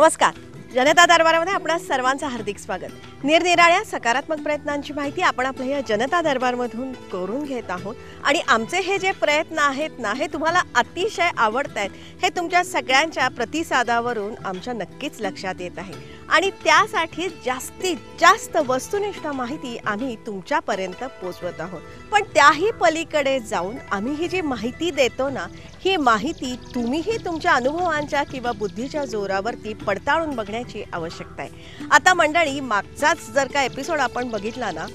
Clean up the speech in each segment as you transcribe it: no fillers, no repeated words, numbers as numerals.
नमस्कार. जनता दरबारामध्ये आपणा सर्वांचं हार्दिक स्वागत. निरनिराळ्या सकारात्मक प्रयत्नांची माहिती आपण आपल्या या जनता दरबारमधून करून घेत आहोत आणि आमचे हे जे प्रयत्न आहेत ना हे तुम्हाला अतिशय आवडतात हे तुमच्या सगळ्यांच्या प्रतिसादावरून आमच्या नक्कीच लक्षात येत आहे आणि त्यासाठी जास्तीत जास्त वस्तुनिष्ठ माहिती आम्ही तुमच्यापर्यंत पोहोचवत आहोत. पण त्याही पलीकडे जाऊन आम्ही ही जी माहिती देतो ना ही माहिती तुम्हीही तुमच्या अनुभवांच्या किंवा बुद्धीच्या जोरावरती पडताळून बघण्याची आवश्यकता आहे. आता मंडळी, मागचाच जर का एपिसोड आपण बघितला ना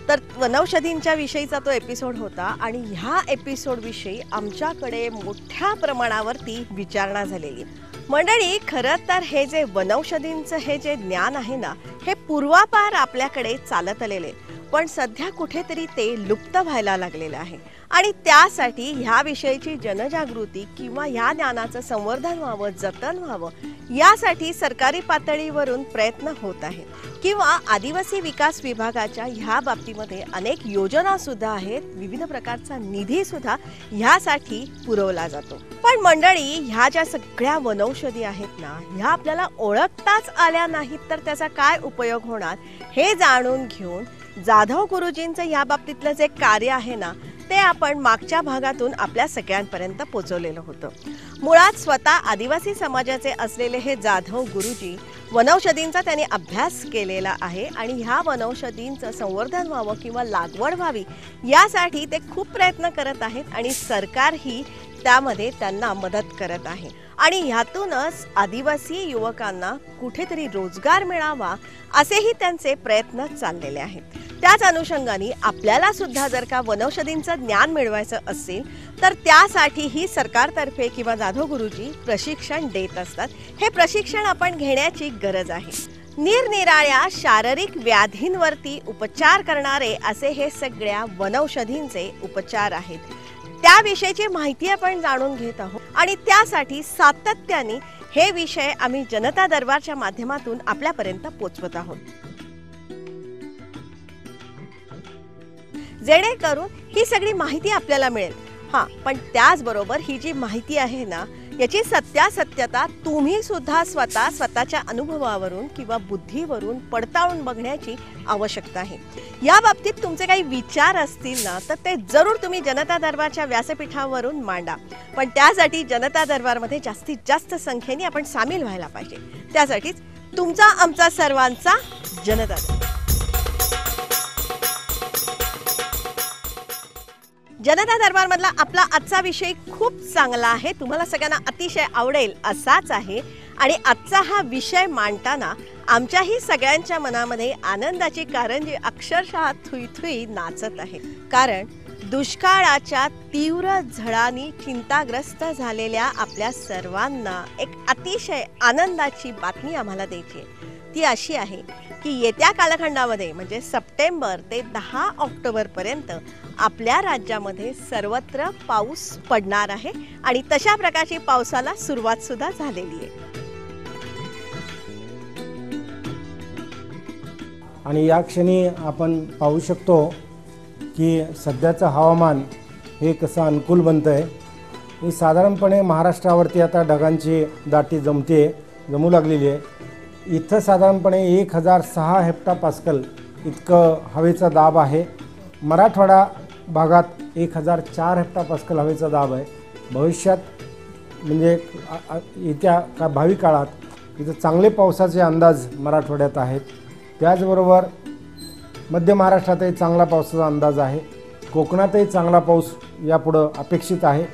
तर वनौषधींच्या विषयीचा तो एपिसोड होता आणि ह्या एपिसोड विषयी आमच्याकडे मोठ्या प्रमाणावरती विचारणा झालेली. मंडळी, खरं तर हे जे वनौषधींचं हे जे ज्ञान आहे ना हे पूर्वापार आपल्याकडे चालत आलेले, पण सध्या कुठेतरी ते लुप्त व्हायला लागलेलं आहे आणि त्यासाठी ह्या विषयीची जनजागृती किंवा ह्या ज्ञानाचं संवर्धन व्हावं, जतन व्हावं यासाठी सरकारी पातळीवरून प्रयत्न होत आहेत किंवा आदिवासी विकास विभागाच्या ह्या बाबतीमध्ये अनेक योजना सुद्धा आहेत. विविध प्रकारचा निधी सुद्धा ह्यासाठी पुरवला जातो. पण मंडळी, ह्या ज्या सगळ्या वनौषधी आहेत ना ह्या आपल्याला ओळखताच आल्या नाहीत तर त्याचा काय उपयोग होणार हे जाणून घेऊन जाधव गुरुजींचं ह्या बाबतीतलं जे कार्य आहे ना ते आपण मागच्या भागातून आपल्या सगळ्यांपर्यंत पोहोचवलेलं होतं. मुळात स्वतः आदिवासी समाजाचे असलेले हे जाधव गुरुजी वनौषधींचा त्यांनी अभ्यास केलेला आहे आणि ह्या वनौषधींचं संवर्धन व्हावं किंवा लागवड व्हावी यासाठी ते खूप प्रयत्न करत आहेत आणि सरकारही त्यामध्ये त्यांना मदत करत आहे आणि ह्यातूनच आदिवासी युवकांना कुठेतरी रोजगार मिळावा असेही त्यांचे प्रयत्न चाललेले आहेत. त्याच अनुषंगाने आपल्याला सुद्धा जर का वनौषधींचं ज्ञान मिळवायचं असेल तर त्यासाठीही सरकारतर्फे किंवा जाधव गुरुजी प्रशिक्षण देत असतात. हे प्रशिक्षण आपण घेण्याची गरज आहे. निरनिराळ्या शारीरिक व्याधींवरती उपचार करणारे असे हे सगळ्या वनौषधींचे उपचार आहेत. त्याविषयीची माहिती आपण जाणून घेत आहोत आणि त्यासाठी सातत्याने हे विषय आम्ही जनता दरबारच्या माध्यमातून आपल्यापर्यंत पोहोचवत आहोत, जेणेकरून ही सगळी माहिती आपल्याला मिळेल. पण त्याचबरोबर ही जी माहिती आहे ना याची सत्यासत्यता तुम्ही सुद्धा स्वतःच्या अनुभवावरून किंवा बुद्धीवरून पडताळून बघण्याची आवश्यकता आहे. या बाबतीत तुमचे काही विचार असतील ना तर ते जरूर तुम्ही जनता दरबारच्या व्यासपीठावरून मांडा. पण त्यासाठी जनता दरबारमध्ये जास्तीत जास्त संख्येने आपण सामील व्हायला पाहिजे. त्यासाठीच तुमचा आमचा सर्वांचा जनता दरबार. जनता दरबार मधला आपला आजचा विषय खूप चांगला आहे, तुम्हाला सगळ्यांना अतिशय आवडेल असाच आहे आणि आजचा हा विषय मांडताना आमच्याही सगळ्यांच्या मनामध्ये आनंदाची कारंजी अक्षरशः थुई थुई नाचत आहे. कारण दुष्काळाच्या तीव्र झळांनी चिंताग्रस्त झालेल्या आपल्या सर्वांना एक अतिशय आनंदाची बातमी आम्हाला द्यायची आहे. ती अशी आहे की येत्या कालखंडामध्ये म्हणजे सप्टेंबर ते 10 ऑक्टोबर पर्यंत आपल्या राज्यामध्ये सर्वत्र पाऊस पडणार आहे आणि तशा प्रकारची पावसाला सुरुवात सुद्धा झालेली आहे. आणि या क्षणी आपण पाहू शकतो की सध्याचं हवामान हे कसं अनुकूल बनतं आहे. ही साधारणपणे महाराष्ट्रावरती आता ढगांची दाटी जमू लागलेली आहे. इथं साधारणपणे 1006 हेक्टोपास्कल इतकं हवेचा दाब आहे. मराठवाडा भागात 1004 हेक्टोपास्कल हवेचा दाब आहे. भविष्यात म्हणजे येत्या भावी काळात इथं चांगले पावसाचे अंदाज मराठवाड्यात आहेत. त्याचबरोबर मध्य महाराष्ट्रातही चांगला पावसाचा अंदाज आहे. कोकणातही चांगला पाऊस यापुढं अपेक्षित आहे.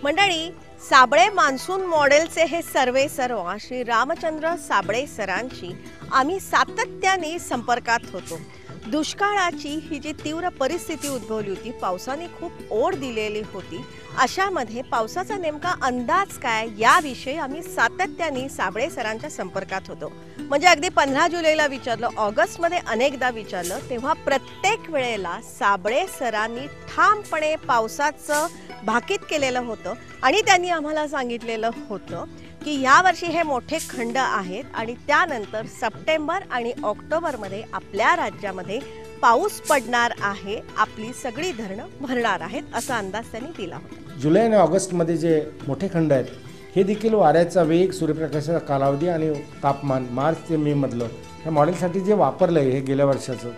मंडळी, साबळे मान्सून मॉडेलचे हे सर्वेसर्वा श्री रामचंद्र साबळे सरांची आम्ही सातत्याने संपर्कात होतो. दुष्काळाची ही जी तीव्र परिस्थिती उद्भवली होती, पावसाने खूप ओढ दिलेली होती, अशामध्ये पावसाचा नेमका अंदाज काय याविषयी आम्ही सातत्याने साबळे सरांच्या संपर्कात होतो. म्हणजे अगदी 15 जुलैला विचारलं, ऑगस्टमध्ये अनेकदा विचारलं, तेव्हा प्रत्येक वेळेला साबळे सरांनी ठामपणे पावसाचं भाकीत केलेलं होतं आणि त्यांनी आम्हाला सांगितलेलं होतं की यावर्षी हे मोठे खंड आहेत आणि त्यानंतर सप्टेंबर आणि ऑक्टोबरमध्ये आपल्या राज्यामध्ये पाऊस पडणार आहे, आपली सगळी धरणं भरणार आहेत असा अंदाज त्यांनी दिला होता. जुलै आणि ऑगस्टमध्ये जे मोठे खंड आहेत हे देखील वाऱ्याचा वेग, सूर्यप्रकाशाचा कालावधी आणि तापमान मार्च ते मे मधलं ह्या मॉडेलसाठी जे वापरलं आहे हे गेल्या वर्षाचं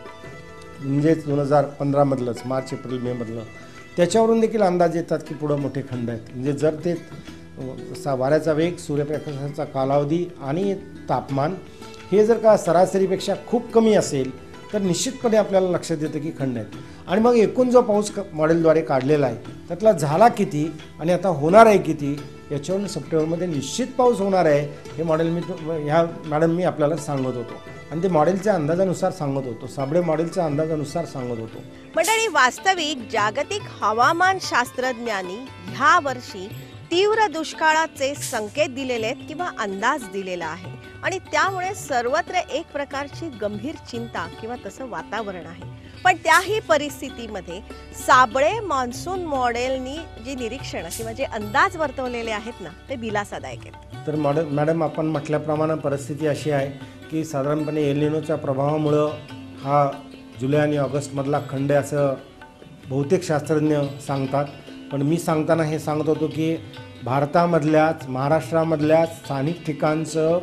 म्हणजेच 2015 मार्च एप्रिल मे मधलं त्याच्यावरून देखील अंदाज येतात की पुढं मोठे खंड आहेत. म्हणजे जर ते वाऱ्याचा वेग, सूर्यप्रकाशाचा कालावधी आणि तापमान हे जर का सरासरीपेक्षा खूप कमी असेल तर निश्चितपणे आपल्याला लक्षात येतं की खंड आहेत. आणि मग एकूण जो पाऊस मॉडेलद्वारे काढलेला आहे त्यातला झाला किती आणि आता होणार आहे किती याच्यावरून सप्टेंबरमध्ये निश्चित पाऊस होणार आहे हे मॉडेल मी आपल्याला सांगत होतो आणि ते मॉडेलच्या अंदाजानुसार सांगत होतो, साबळे मॉडेलच्या अंदाजानुसार सांगत होतो. मंडळी, वास्तविक जागतिक हवामान शास्त्रज्ञांनी ह्या वर्षी तीव्र दुष्काळाचे संकेत दिलेले आहेत किंवा अंदाज दिलेला आहे आणि त्यामुळे सर्वत्र एक प्रकारची गंभीर चिंता किंवा तसं वातावरण आहे. पण त्याही परिस्थितीमध्ये साबळे मान्सून मॉडेलनी जी निरीक्षणं किंवा जे अंदाज वर्तवलेले आहेत ना ते दिलासादायक आहेत. तर मॅडम आपण म्हटल्याप्रमाणे परिस्थिती अशी आहे की साधारणपणे एल निनोच्या प्रभावामुळं हा जुलै आणि ऑगस्टमधला खंड असं बहुतेक शास्त्रज्ञ सांगतात. पण मी सांगताना हे सांगत होतो की भारतामधल्याच, महाराष्ट्रामधल्याच स्थानिक ठिकाणचं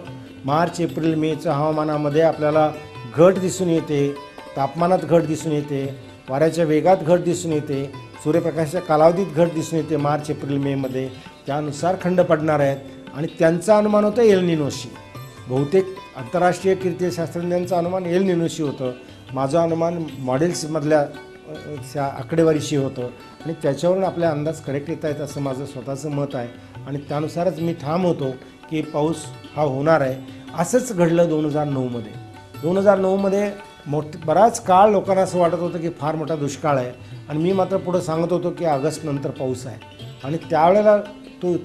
मार्च एप्रिल मेचं हवामानामध्ये आपल्याला घट दिसून येते, तापमानात घट दिसून येते, वाऱ्याच्या वेगात घट दिसून येते, सूर्यप्रकाशाच्या कालावधीत घट दिसून येते मार्च एप्रिल मेमध्ये. त्यानुसार खंड पडणार आहेत आणि त्यांचं अनुमान होतं एल निनोशी. बहुतेक आंतरराष्ट्रीय कीर्तिशास्त्रज्ञांचं अनुमान एल निनोशी होतं. माझं अनुमान मॉडेल्समधल्या आकडेवारीशी होतं आणि त्याच्यावरून आपले अंदाज करेक्ट येत आहेत असं माझं स्वतःचं मत आहे आणि त्यानुसारच मी ठाम होतो की पाऊस हा होणार आहे. असंच घडलं 2009मध्ये. 2009मध्ये बराच काळ लोकांना असं वाटत होतं की फार मोठा दुष्काळ आहे आणि मी मात्र पुढं सांगत होतो की ऑगस्ट नंतर पाऊस आहे आणि त्यावेळेला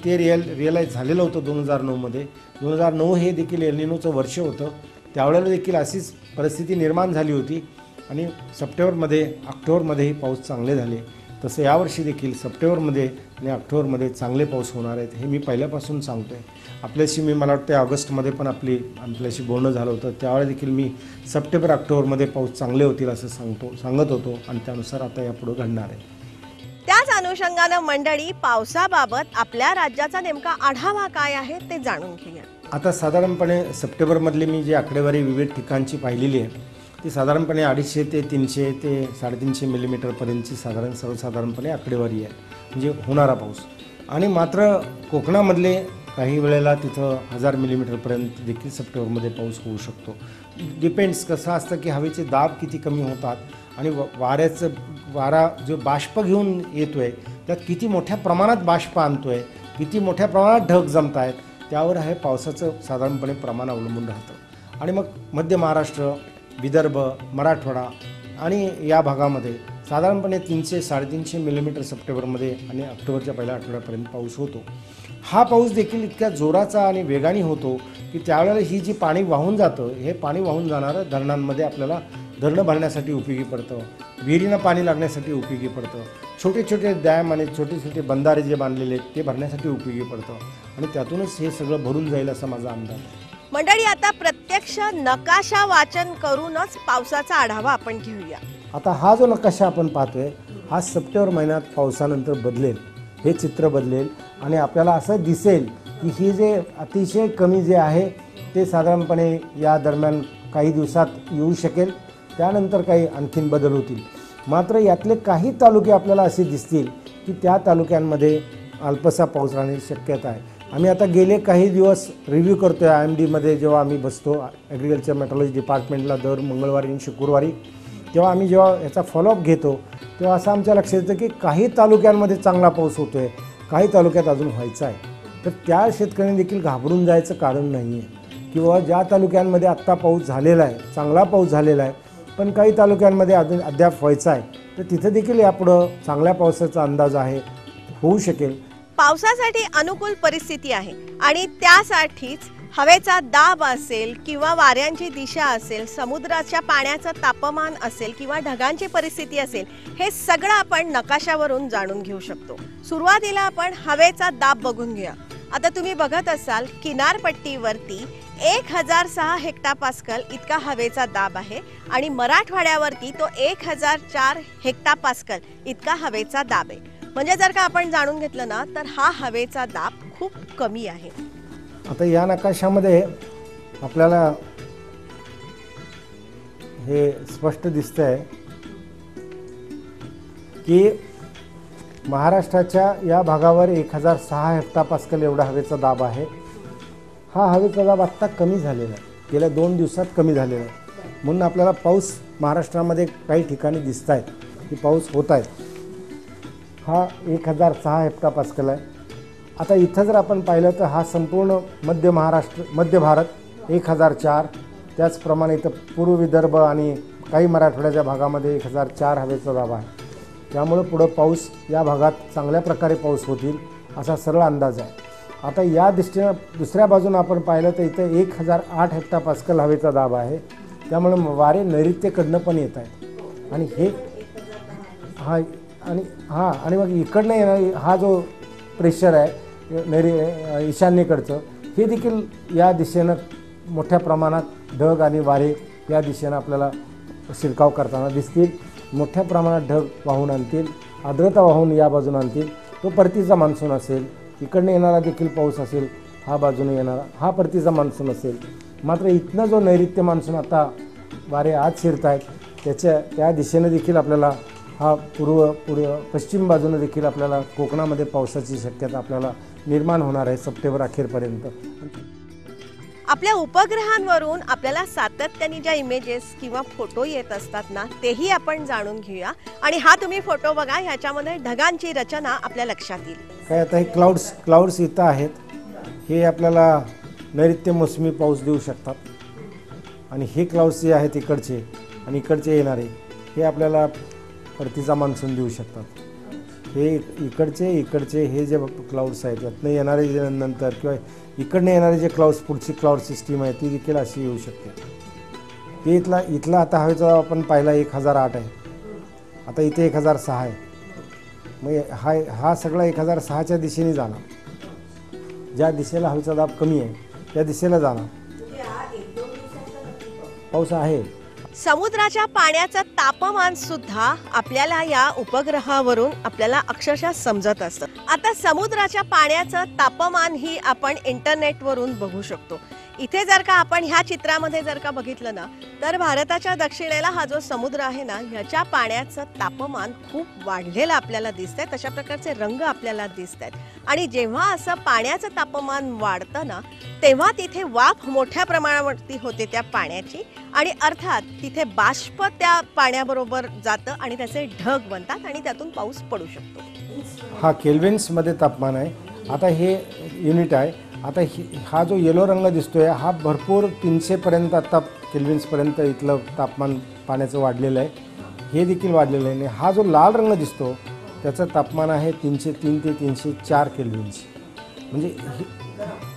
ते रिअलाईज झालेलं होतं 2009मध्ये. 2009 हे देखील एल निनोचं वर्ष होतं. त्यावेळेला देखील अशीच परिस्थिती निर्माण झाली होती आणि सप्टेंबरमध्ये, ऑक्टोबरमध्येही पाऊस चांगले झाले. तसं यावर्षी देखील सप्टेंबरमध्ये आणि ऑक्टोबरमध्ये चांगले पाऊस होणार आहेत हे मी पहिल्यापासून सांगतो आहे. आपल्याशी मला वाटतं ऑगस्टमध्ये पण आपल्याशी बोलणं झालं होतं. त्यावेळेला देखील मी सप्टेंबर ऑक्टोबरमध्ये पाऊस चांगले होतील असं सांगत होतो आणि त्यानुसार आता यापुढं घडणार आहे. त्याच अनुषंगानं मंडळी, पावसाबाबत आपल्या राज्याचा नेमका आढावा काय आहे ते जाणून घेऊया. आता साधारणपणे सप्टेंबरमधली मी जी आकडेवारी विविध ठिकाणची पाहिलेली आहे ती साधारणपणे 250 ते 300 ते 350 मिलीमीटरपर्यंतची सर्वसाधारणपणे आकडेवारी आहे म्हणजे होणारा पाऊस. आणि मात्र कोकणामधले काही वेळेला तिथं 1000 मिलीमीटरपर्यंत देखील सप्टेंबरमध्ये पाऊस होऊ शकतो. डिपेंड्स कसं असतं की हवेचे दाब किती कमी होतात आणि वारा जो बाष्प घेऊन येतो आहे त्यात किती मोठ्या प्रमाणात बाष्प आणतो आहे, किती मोठ्या प्रमाणात ढग जमत आहेत त्यावर हे पावसाचं साधारणपणे प्रमाण अवलंबून राहतं. आणि मग मध्य महाराष्ट्र, विदर्भ, मराठवाडा आणि या भागामध्ये साधारणपणे 300-350 मिलीमीटर सप्टेंबरमध्ये आणि ऑक्टोबरच्या पहिल्या आठवड्यापर्यंत पाऊस होतो. हा पाऊस देखील इतक्या जोराचा आणि वेगाने होतो की त्यावेळेला ही जी पाणी वाहून जातं हे पाणी वाहून जाणारं धरणांमध्ये आपल्याला धरणं भरण्यासाठी उपयोगी पडतं, विहिरींना पाणी लागण्यासाठी उपयोगी पडतं, छोटे छोटे डॅम आणि छोटे छोटे बंधारे जे बांधलेले आहेत ते भरण्यासाठी उपयोगी पडतं आणि त्यातूनच हे सगळं भरून जाईल असा माझा अंदाज आहे. मंडळी, आता प्रत्यक्ष नकाशा वाचन करूनच पावसाचा आढावा आपण घेऊया. आता हा जो नकाशा आपण पाहतोय हा सप्टेंबर महिन्यात पावसानंतर बदलेल, हे चित्र बदलेल आणि आपल्याला असं दिसेल की ही जे अतिशय कमी जे आहे ते साधारणपणे या दरम्यान काही दिवसात येऊ शकेल, त्यानंतर काही आणखीन बदल होतील. मात्र यातले काही तालुके आपल्याला असे दिसतील की त्या तालुक्यांमध्ये अल्पसा पाऊस राहण्याची शक्यता आहे. आम्ही आता गेले काही दिवस रिव्ह्यू करतो आहे IMDमध्ये. जेव्हा आम्ही बसतो ॲग्रिकल्चर मेट्रोलॉजी डिपार्टमेंटला दर मंगळवारी आणि शुक्रवारी, तेव्हा आम्ही जेव्हा याचा फॉलोअप घेतो तेव्हा असं आमच्या लक्षात येतं की काही तालुक्यांमध्ये चांगला पाऊस होतो आहे, काही तालुक्यात अजून व्हायचा आहे. तर त्या शेतकऱ्यांनी देखील घाबरून जायचं कारण नाही आहे किंवा ज्या तालुक्यांमध्ये आत्ता पाऊस झालेला आहे, चांगला पाऊस झालेला आहे, पण काही तालुक्यांमध्ये अद्याप व्हायचा आहे, तर तिथं देखील यापुढं चांगल्या पावसाचा अंदाज आहे, होऊ शकेल. पावसासाठी अनुकूल परिस्थिती आहे आणि त्यासाठीच हवेचा दाब असेल किंवा वाऱ्यांची दिशा असेल, समुद्राच्या पाण्याचं तापमान असेल किंवा ढगांची परिस्थिती असेल, हे सगळं आपण नकाशावरून जाणून घेऊ शकतो. सुरुवातीला आपण हवेचा दाब बघून घेऊया. आता तुम्ही बघत असाल किनारपट्टीवरती 1006 हेक्टापास्कल इतका हवेचा दाब आहे आणि मराठवाड्यावरती तो 1004 हेक्टापास्कल इतका हवेचा दाब आहे. म्हणजे जर का आपण जाणून घेतलं ना तर हा हवेचा दाब खूप कमी आहे. आता या नकाशामध्ये आपल्याला हे स्पष्ट दिसतंय की महाराष्ट्राच्या या भागावर 1006 हेक्टोपास्कल एवढा हवेचा दाब आहे. हा हवेचा दाब आत्ता कमी झालेला आहे, गेल्या 2 दिवसात कमी झालेला आहे. म्हणून आपल्याला पाऊस महाराष्ट्रामध्ये काही ठिकाणी दिसत आहेत की पाऊस होत आहे. हा 1006 हेक्टोपास्कल आहे. आता इथं जर आपण पाहिलं तर हा संपूर्ण मध्य भारत 1004, त्याचप्रमाणे इथं पूर्व विदर्भ आणि काही मराठवाड्याच्या भागामध्ये 1004 हवेचा दाब आहे. त्यामुळं पुढं पाऊस या भागात चांगल्या प्रकारे पाऊस होतील असा सरळ अंदाज आहे. आता या दृष्टीनं दुसऱ्या बाजूनं आपण पाहिलं तर इथं 1008 हेक्टोपास्कल हवेचा दाब आहे. त्यामुळं वारे नैऋत्येकडनं पण येत आहेत आणि हे आणि मग इकडनं येणारा हा जो प्रेशर आहे ईशान्येकडचं, हे देखील या दिशेनं मोठ्या प्रमाणात ढग आणि वारे या दिशेनं आपल्याला शिरकाव करताना दिसतील. मोठ्या प्रमाणात ढग वाहून आणतील, आर्द्रता वाहून या बाजूने आणतील. तो परतीचा मान्सून असेल, इकडनं येणारा देखील पाऊस असेल, हा बाजूने येणारा हा परतीचा मान्सून असेल. मात्र इथनं जो नैऋत्य मान्सून आता वारे आज शिरत आहेत त्या दिशेनं देखील आपल्याला हा पश्चिम बाजूने देखील आपल्याला कोकणामध्ये पावसाची शक्यता आपल्याला निर्माण होणार आहे सप्टेंबर अखेरपर्यंत. आपल्या उपग्रहांवरून आपल्याला सातत्याने ज्या इमेजेस किंवा फोटो येत असतात ना, तेही आपण जाणून घेऊया. आणि हा तुम्ही फोटो बघा, ह्याच्यामध्ये ढगांची रचना आपल्या लक्षात येईल. काय आता हे क्लाउड्स इथं आहेत, हे आपल्याला नैऋत्य मोसमी पाऊस देऊ शकतात. आणि हे क्लाउड्स जे आहेत इकडचे आणि इकडचे येणारे, हे आपल्याला परतीचा मान्सून देऊ शकतात. हे इकडचे हे जे क्लाउड्स आहेत, यातनं येणारे जे नंतर किंवा इकडनं येणारे जे क्लाउड्स, पुढची क्लाउड सिस्टीम आहे ती देखील अशी येऊ शकते. ते इथला आता हवेचा दाब आपण पाहिला 1008 आहे. आता इथे 1006 आहे. मग हा सगळा 1006च्या दिशेने जाणार. ज्या दिशेला हवेचा दाब कमी आहे त्या दिशेला जाणार. पाऊस आहे. समुद्राच्या पाण्याचं तापमान सुद्धा आपल्याला या उपग्रहावरून आपल्याला अक्षरशः समजत असतं. आता समुद्राच्या पाण्याचं तापमान ही आपण इंटरनेटवरून बघू शकतो. इथे जर का आपण ह्या चित्रामध्ये जर का बघितलं ना, तर भारताच्या दक्षिणेला हा जो समुद्र आहे ना, ह्याच्या पाण्याचं तापमान खूप वाढलेलं आपल्याला दिसतंय. तशा प्रकारचे रंग आपल्याला दिसत आहेत. आणि जेव्हा असं पाण्याचं तापमान वाढतं ना, तेव्हा तिथे वाफ मोठ्या प्रमाणावरती होते त्या पाण्याची आणि अर्थात तिथे बाष्प त्या पाण्याबरोबर जातं आणि त्याचे ढग बनतात आणि त्यातून पाऊस पडू शकतो. हा केल्विन्समध्ये तापमान आहे. आता हे युनिट आहे. आता हा जो येलो रंग दिसतोय हा भरपूर 300पर्यंत आता केल्विन्सपर्यंत इथलं तापमान पाण्याचं वाढलेलं आहे. हे देखील वाढलेलं आहे. हा जो लाल रंग दिसतो त्याचं तापमान आहे 303 ते 304 केल्विन्स. म्हणजे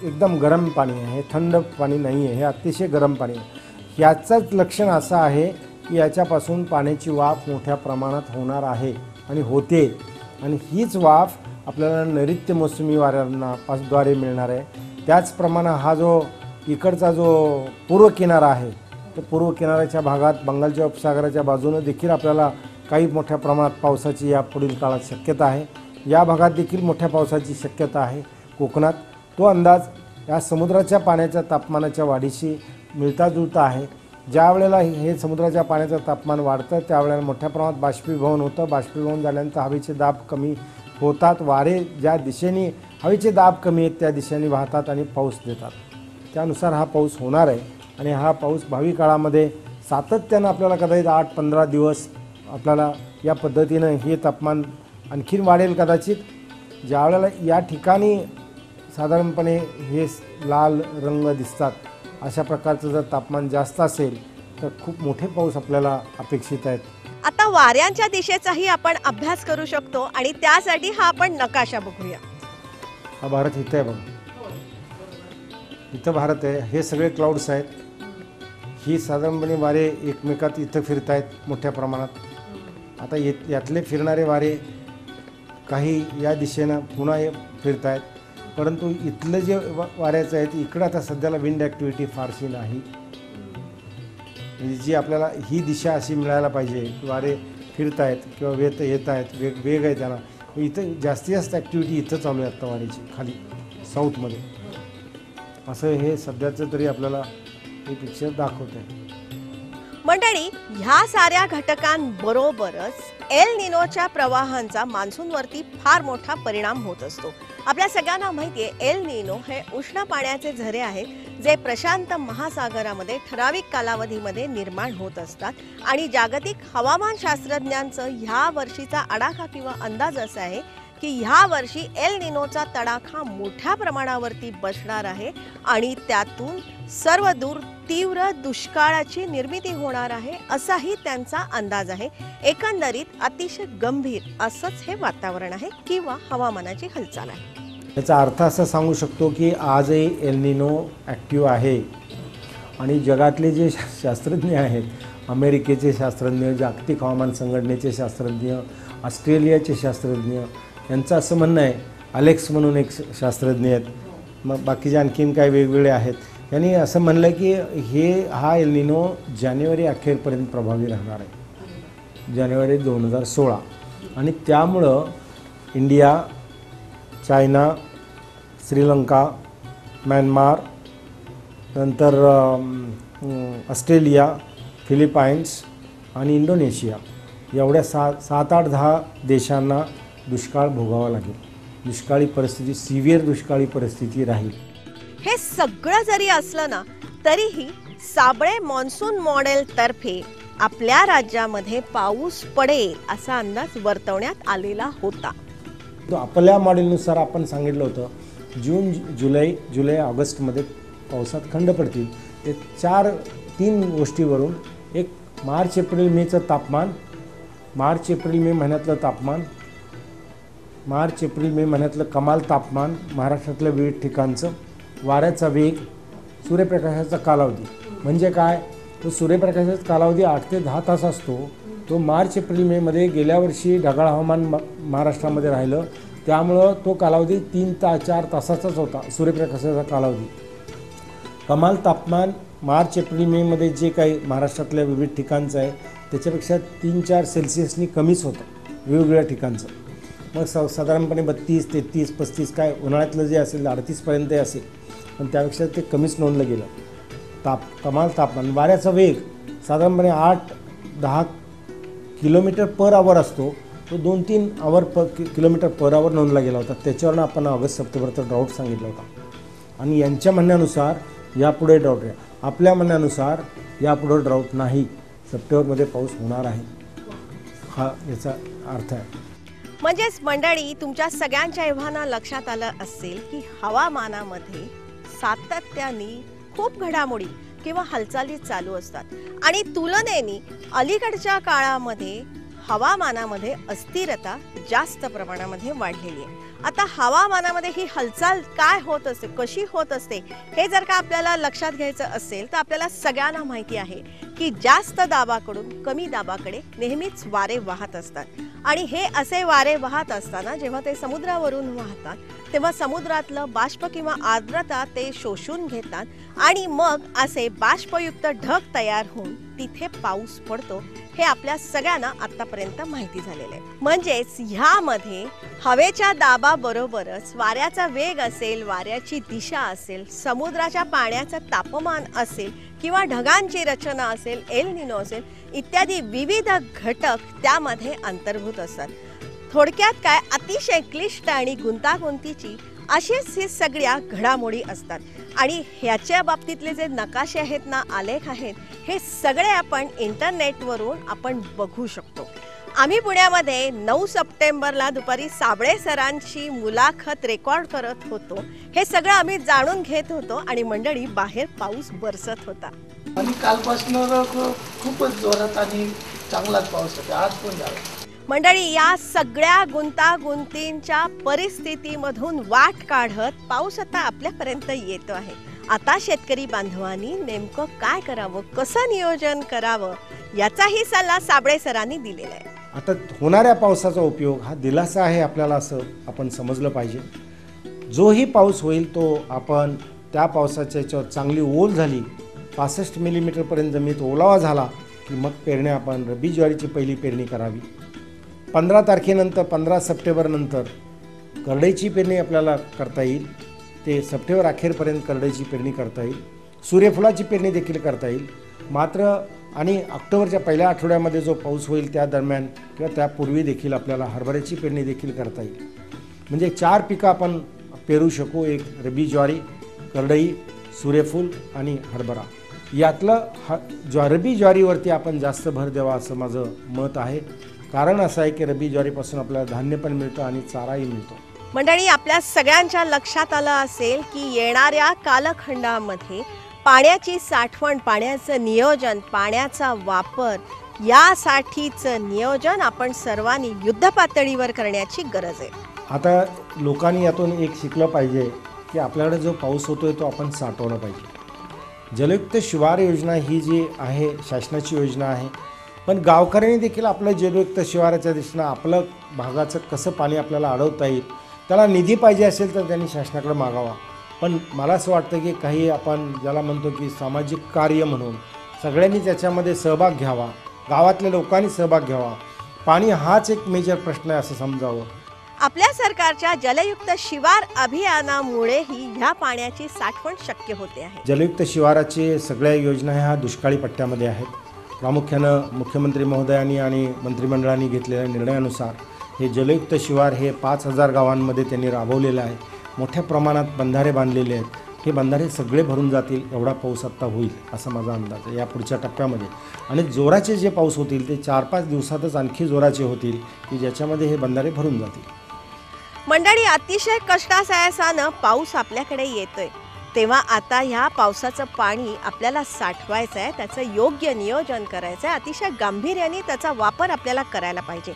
एकदम गरम पाणी आहे, हे थंड पाणी नाही आहे, हे अतिशय गरम पाणी आहे. ह्याचंच लक्षण असं आहे की याच्यापासून पाण्याची वाफ मोठ्या प्रमाणात होणार आहे आणि होते. आणि हीच वाफ आपल्याला नैऋत्य मोसमी वाऱ्यांना द्वारे मिळणार आहे. त्याचप्रमाणे हा जो इकडचा जो पूर्व किनारा आहे, तो पूर्व किनाऱ्याच्या भागात बंगालच्या उपसागराच्या बाजूनं देखील आपल्याला काही मोठ्या प्रमाणात पावसाची या पुढील काळात शक्यता आहे. या भागात देखील मोठ्या पावसाची शक्यता आहे. कोकणात तो अंदाज या समुद्राच्या पाण्याच्या तापमानाच्या वाढीशी मिळता जुळता आहे. ज्या वेळेला हे समुद्राच्या पाण्याचं तापमान वाढतं त्यावेळेला मोठ्या प्रमाणात बाष्पीभवन होतं. बाष्पीभवन झाल्यानंतर हवेचे दाब कमी होतात. वारे ज्या दिशेने हवेचे दाब कमी आहेत त्या दिशेने वाहतात आणि पाऊस देतात. त्यानुसार हा पाऊस होणार आहे. आणि हा पाऊस भावी काळामध्ये सातत्यानं आपल्याला कदाचित 8-15 दिवस आपल्याला या पद्धतीनं हे तापमान आणखीन वाढेल. कदाचित ज्या वेळेला या ठिकाणी साधारणपणे हे लाल रंग दिसतात अशा प्रकारचं जर तापमान जास्त असेल तर खूप मोठे पाऊस आपल्याला अपेक्षित आहेत. आता वाऱ्यांच्या दिशेचाही आपण अभ्यास करू शकतो आणि त्यासाठी हा आपण नकाशा बघूया. हा भारत इथं आहे बघा, इथं भारत आहे. हे सगळे क्लाउड्स आहेत. ही साधारणपणे वारे एकमेकात इथं फिरत आहेत मोठ्या प्रमाणात. आता यातले फिरणारे वारे काही या दिशेनं पुन्हा फिरत आहेत. परंतु इथलं जे वाऱ्याचं आहे इकडं आता सध्याला विंड ॲक्टिव्हिटी फारशी नाही. जी आपल्याला ही दिशा अशी मिळायला पाहिजे, वारे फिरत आहेत किंवा येत आहेत, वेग आहे त्यांना. इथं जास्तीत जास्त ॲक्टिव्हिटी इथं चालू आहे आता वाऱ्याची खाली साऊथमध्ये, असं हे सध्याचं तरी आपल्याला हे पिक्चर दाखवत आहे. मंडळी, ह्या साऱ्या घटकांबरोबरच एल निनोच्या प्रवाहांचा मान्सूनवरती फार मोठा परिणाम होत असतो. आपल्या सगळ्यांना माहिती आहे, एल निनो हे उष्ण पाण्याचे झरे आहेत जे प्रशांत महासागरामध्ये ठराविक कालावधीमध्ये निर्माण होत असतात. आणि जागतिक हवामान शास्त्रज्ञांचं ह्या वर्षीचा आडाखा किंवा अंदाज असा आहे की ह्या वर्षी एल निनोचा तडाखा मोठ्या प्रमाणावरती बसणार आहे आणि त्यातून सर्वदूर तीव्र दुष्काळाची निर्मिती होणार आहे, असाही त्यांचा अंदाज आहे. एकंदरीत अतिशय गंभीर असंच हे वातावरण आहे किंवा हवामानाची हालचाल आहे. याचा अर्थ असा सांगू शकतो की आजही एल निनो ॲक्टिव्ह आहे आणि जगातले जे शास्त्रज्ञ आहेत, अमेरिकेचे शास्त्रज्ञ, जागतिक हवामान संघटनेचे शास्त्रज्ञ, ऑस्ट्रेलियाचे शास्त्रज्ञ, यांचं असं म्हणणं आहे, अलेक्स म्हणून एक शास्त्रज्ञ आहेत, मग बाकीचे आणखीन काही वेगवेगळे आहेत, यांनी असं म्हणलं की हा एल निनो जानेवारी अखेरपर्यंत प्रभावी राहणार आहे, जानेवारी 2016. आणि त्यामुळं इंडिया, चायना, श्रीलंका, म्यानमार, नंतर ऑस्ट्रेलिया, फिलिपाईन्स आणि इंडोनेशिया एवढ्या 7, 8, 10 देशांना दुष्काळ भोगावा लागेल. दुष्काळी परिस्थिती, सिव्हिअर दुष्काळी परिस्थिती राहील. हे सगळं जरी असलं ना, तरीही साबळे मॉन्सून मॉडेल तर्फे आपल्या राज्यामध्ये पाऊस पडेल असा अंदाज वर्तवण्यात आलेला होता. तो आपल्या मॉडेलनुसार आपण सांगितलं होतं जून, जुलै, ऑगस्टमध्ये पावसात खंड पडतील. ते 3 गोष्टीवरून, एक मार्च, एप्रिल, मेचं तापमान, मार्च, एप्रिल, मे महिन्यातलं तापमान, मार्च, एप्रिल, मे महिन्यातलं कमाल तापमान महाराष्ट्रातल्या विविध ठिकाणचं, वाऱ्याचा वेग, सूर्यप्रकाशाचा कालावधी. म्हणजे काय, तो सूर्यप्रकाशाचा कालावधी 8 ते 10 तास असतो. तो मार्च, एप्रिल, मेमध्ये गेल्या वर्षी ढगाळ हवामान महाराष्ट्रामध्ये राहिलं, त्यामुळं तो कालावधी 3 ते 4 तासाचाच होता सूर्यप्रकाशाचा कालावधी. कमाल तापमान मार्च, एप्रिल, मेमध्ये जे काही महाराष्ट्रातल्या विविध ठिकाणचं आहे त्याच्यापेक्षा 3-4 सेल्सिअसनी कमीच होतं वेगवेगळ्या ठिकाणचं. मग साधारणपणे 32, 33, 35 काय उन्हाळ्यातलं जे असेल 38पर्यंत असेल, पण त्यापेक्षा ते कमीच नोंदलं गेलं. कमाल तापमान, वाऱ्याचा वेग साधारणपणे 8-10 किलोमीटर पर आवर असतो, तो 2-3 किलोमीटर पर आवर नोंदला गेला होता. त्याच्यावरून आपण ऑगस्ट, सप्टेंबरचा ड्राऊट सांगितला होता. आणि यांच्या म्हणण्यानुसार यापुढे ड्राऊट आहे, आपल्या म्हणण्यानुसार यापुढे ड्राऊट नाही, सप्टेंबरमध्ये पाऊस होणार आहे, हा याचा अर्थ आहे. म्हणजेच मंडळी, तुमच्या सगळ्यांच्या एव्हाना लक्षात आलं असेल की हवामानामध्ये सातत्याने खूप घडामोडी किंवा हालचाली चालू असतात आणि तुलनेने अलीकडच्या काळामध्ये हवामानामध्ये अस्थिरता जास्त प्रमाणामध्ये वाढलेली आहे. आता हवामानामध्ये ही हालचाल काय होत असते, कशी होत असते, हे जर का आपल्याला लक्षात घ्यायचं असेल तर आपल्याला सगळ्यांना माहिती आहे की जास्त दाबाकडून कमी दाबाकडे नेहमीच वारे वाहत असतात. आणि हे असे वारे वाहत असताना जेव्हा ते समुद्रावरून वाहतात तेव्हा समुद्रातलं बाष्प किंवा आर्द्रता ते शोषून घेतात आणि मग असे बाष्पयुक्त ढग तयार होऊन तिथे पाऊस पडतो. हे आपल्या सगळ्यांना आतापर्यंत माहिती झालेलं आहे. म्हणजेच ह्यामध्ये हवेच्या दाबाबरोबरच वाऱ्याचा वेग असेल, वाऱ्याची दिशा असेल, समुद्राच्या पाण्याचं तापमान असेल किंवा ढगांची रचना असेल, एल निनो असेल, इत्यादी विविध घटक त्यामध्ये अंतर्भूत असतात. थोडक्यात काय, अतिशय क्लिष्ट आणि गुंतागुंतीची अशीच ही सगळ्या घडामोडी असतात. आणि ह्याच्या बाबतीतले जे नकाशे आहेत ना, आलेख आहेत, हे सगळे आपण इंटरनेटवरून आपण बघू शकतो. आम्ही पुण्यामध्ये 9 सप्टेंबरला दुपारी साबळे सरांची मुलाखत रेकॉर्ड करत होतो. हे सगळं आम्ही जाणून घेत होतो आणि मंडळी, बाहेर पाऊस बरसत होता आणि कालपासून खूपच जोरात आणि चांगलाच पाऊस होता. आज पण झाला. मंडळी, या सगळ्या गुंतागुंतींच्या परिस्थितीमधून वाट काढत पाऊस आता आपल्यापर्यंत येतो आहे. आता शेतकरी बांधवांनी नेमकं काय करावं, कसं नियोजन करावं, याचाही सल्ला साबळे सरांनी दिलेला आहे. आता होणाऱ्या पावसाचा उपयोग हा दिलासा आहे आपल्याला, असं आपण समजलं पाहिजे. जोही पाऊस होईल तो आपण त्या पावसाच्या याच्यावर चांगली ओल झाली, 65 मिलीमीटरपर्यंत जमिनीत ओलावा झाला की मग पेरणी, आपण रब्बी ज्वारीची पहिली पेरणी करावी. 15 तारखेनंतर, 15 सप्टेंबरनंतर करडईची पेरणी आपल्याला करता येईल. ते सप्टेंबर अखेरपर्यंत करडईची पेरणी करता येईल. सूर्यफुलाची पेरणी देखील करता येईल. मात्र आणि ऑक्टोबरच्या पहिल्या आठवड्यामध्ये जो पाऊस होईल त्या दरम्यान किंवा त्यापूर्वी देखील आपल्याला हरभऱ्याची पेरणी देखील करता येईल. म्हणजे 4 पिकं आपण पेरू शकू. एक रब्बी ज्वारी, करडई, सूर्यफूल आणि हरभरा. यातलं रब्बी ज्वारीवरती आपण जास्त भर द्यावा असं माझं मत आहे. कारण असं आहे की रब्बी ज्वारीपासून आपल्याला धान्य पण मिळतं आणि चाराही मिळतो. मंडळी, आपल्या सगळ्यांच्या लक्षात आलं असेल की येणाऱ्या कालखंडामध्ये पाण्याची साठवण, पाण्याचं नियोजन, पाण्याचा वापर यासाठीचं नियोजन आपण सर्वांनी युद्धपातळीवर करण्याची गरज आहे. आता लोकांनी यातून एक शिकलं पाहिजे की आपल्याकडे जो पाऊस होतोय तो आपण साठवणं पाहिजे. जलयुक्त शिवार योजना ही जी आहे शासनाची योजना आहे, पण गावकऱ्यांनी देखील आपलं जलयुक्त शिवाराच्या दिशेनं आपलं भागाचं कसं पाणी आपल्याला अडवता येईल, त्याला निधी पाहिजे असेल तर त्यांनी शासनाकडे मागावा. पण मला असं वाटतं की काही आपण ज्याला म्हणतो की सामाजिक कार्य म्हणून सगळ्यांनी त्याच्यामध्ये सहभाग घ्यावा, गावातल्या लोकांनी सहभाग घ्यावा. पाणी हाच एक मेजर प्रश्न आहे असं समजावं. आपल्या सरकारच्या जलयुक्त शिवार अभियानामुळेही ह्या पाण्याची साठवण शक्य होते आहे. जलयुक्त शिवाराचे सगळ्या योजना ह्या दुष्काळी पट्ट्यामध्ये आहेत. प्रामुख्यानं मुख्यमंत्री महोदयांनी आणि मंत्रिमंडळाने घेतलेल्या निर्णयानुसार हे जलयुक्त शिवार हे 5000 गावांमध्ये त्यांनी राबवलेलं आहे. मोठ्या प्रमाणात बंधारे बांधलेले आहेत. हे बंधारे सगळे भरून जातील एवढा पाऊस आत्ता होईल असा माझा अंदाज आहे या पुढच्या टप्प्यामध्ये. आणि जोराचे जे पाऊस होतील ते 4-5 दिवसातच आणखी जोराचे होतील की ज्याच्यामध्ये हे बंधारे भरून जातील. मंडळी, अतिशय कष्टासायासानं पाऊस आपल्याकडे येतोय, तेव्हा आता ह्या पावसाचं पाणी आपल्याला साठवायचं आहे, त्याचं योग्य नियोजन करायचं आहे, अतिशय गांभीर्याने त्याचा वापर आपल्याला करायला पाहिजे.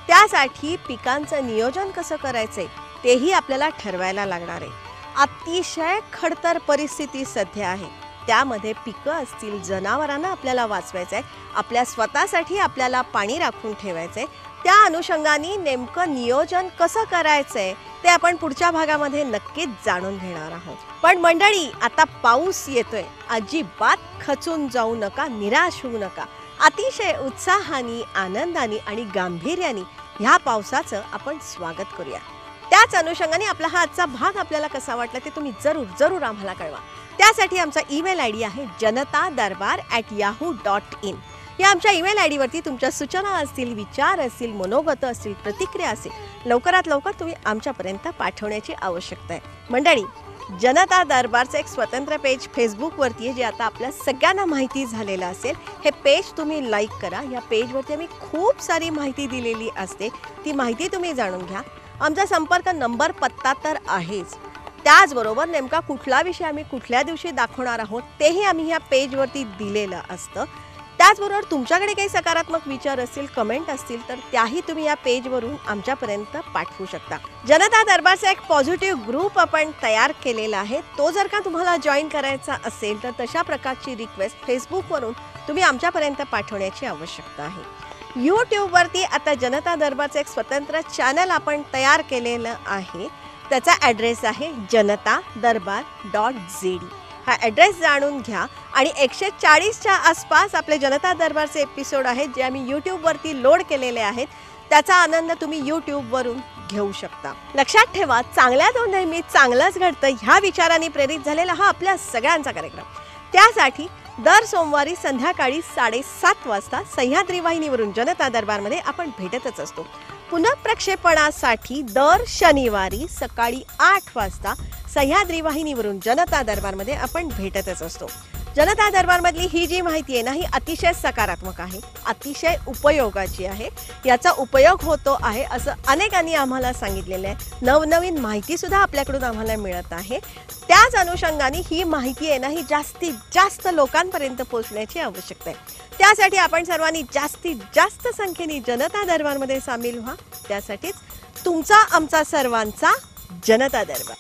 त्यासाठी पिकांचं नियोजन कसं करायचंय तेही आपल्याला ठरवायला लागणार आहे. अतिशय खडतर परिस्थिती सध्या आहे, त्यामध्ये पिकं असतील, जनावरांना आपल्याला वाचवायचं आहे, आपल्या स्वतःसाठी आपल्याला पाणी राखून ठेवायचं आहे. त्या अनुषंगाने नेमकं नियोजन कसं करायचंय ते आपण पुढच्या भागामध्ये नक्कीच जाणून घेणार आहोत. पण मंडळी, आता पाऊस येतोय, अजिबात खचून जाऊ नका, निराश होऊ नका. अतिशय उत्साहाने, आनंदाने आणि गांभीर्याने ह्या पावसाचं आपण स्वागत करूया. त्याच अनुषंगाने आपला हा आजचा भाग आपल्याला कसा वाटला ते तुम्ही जरूर आम्हाला कळवा. त्यासाठी आमचा ईमेल आयडी आहे janatadarbar@yahoo.in. या आमच्या ईमेल आयडीवरती तुमच्या सूचना असतील, विचार असतील, मनोगत असतील, प्रतिक्रिया असतील, लवकरात लवकर तुम्ही आमच्यापर्यंत पाठवण्याची आवश्यकता आहे. मंडळी, जनता दरबारचं एक स्वतंत्र पेज फेसबुकवरती आहे, जे आता आपल्या सगळ्यांना माहिती झालेलं असेल. हे पेज तुम्ही लाईक करा. या पेजवरती आम्ही खूप सारी माहिती दिलेली असते, ती माहिती तुम्ही जाणून घ्या. आमचा संपर्क नंबर, पत्ता तर आहेच, त्याचबरोबर नेमका कुठला विषय आम्ही कुठल्या दिवशी दाखवणार आहोत तेही आम्ही ह्या पेजवरती दिलेलं असतं. त्याचबरोबर तुमच्याकडे काही सकारात्मक विचार असतील, कमेंट असतील तर त्याही तुम्ही या पेजवरून आमच्यापर्यंत पाठवू शकता. जनता दरबारचा एक पॉझिटिव्ह ग्रुप आपण तयार केलेला आहे. तो जर का तुम्हाला जॉईन करायचा असेल तर तशा प्रकारची रिक्वेस्ट फेसबुकवरून तुम्ही आमच्यापर्यंत पाठवण्याची आवश्यकता आहे. यूट्यूबवरती आता जनता दरबारचं एक स्वतंत्र चॅनल आपण तयार केलेलं आहे. त्याचा ॲड्रेस आहे janatadarbar.zd. हा ॲड्रेस जाणून घ्या आणि 140च्या आसपास आपले जनता दरबारचे एपिसोड आहेत जे आम्ही यूट्यूबवरती लोड केलेले आहेत. त्याचा आनंद तुम्ही यूट्यूबवरून घेऊ शकता. लक्षात ठेवा, चांगल्यातून नेहमी चांगलंच घडतं ह्या विचाराने प्रेरित झालेला हा आपल्या सगळ्यांचा कार्यक्रम. त्यासाठी दर सोमवारी संध्याकाळी 7:30 वाजता सह्याद्री वाहिनीवरून जनता दरबारमध्ये आपण भेटतच असतो. पुनःप्रक्षेपणासाठी दर शनिवारी सकाळी 8 वाजता सह्याद्री वाहिनीवरून जनता दरबारमध्ये आपण भेटतच असतो. जनता दरबारमधली ही जी माहिती आहे ना, ही अतिशय सकारात्मक आहे, अतिशय उपयोगाची आहे. याचा उपयोग होतो आहे असं अनेकांनी आम्हाला सांगितलेलं आहे. नवनवीन माहितीसुद्धा आपल्याकडून आम्हाला मिळत आहे. त्याच अनुषंगाने ही माहिती आहे ना, ही जास्तीत जास्त लोकांपर्यंत पोहोचण्याची आवश्यकता आहे. त्यासाठी आपण सर्वांनी जास्तीत जास्त संख्येने जनता दरबारमध्ये सामील व्हा. त्यासाठीच तुमचा, आमचा सर्वांचा जनता दरबार.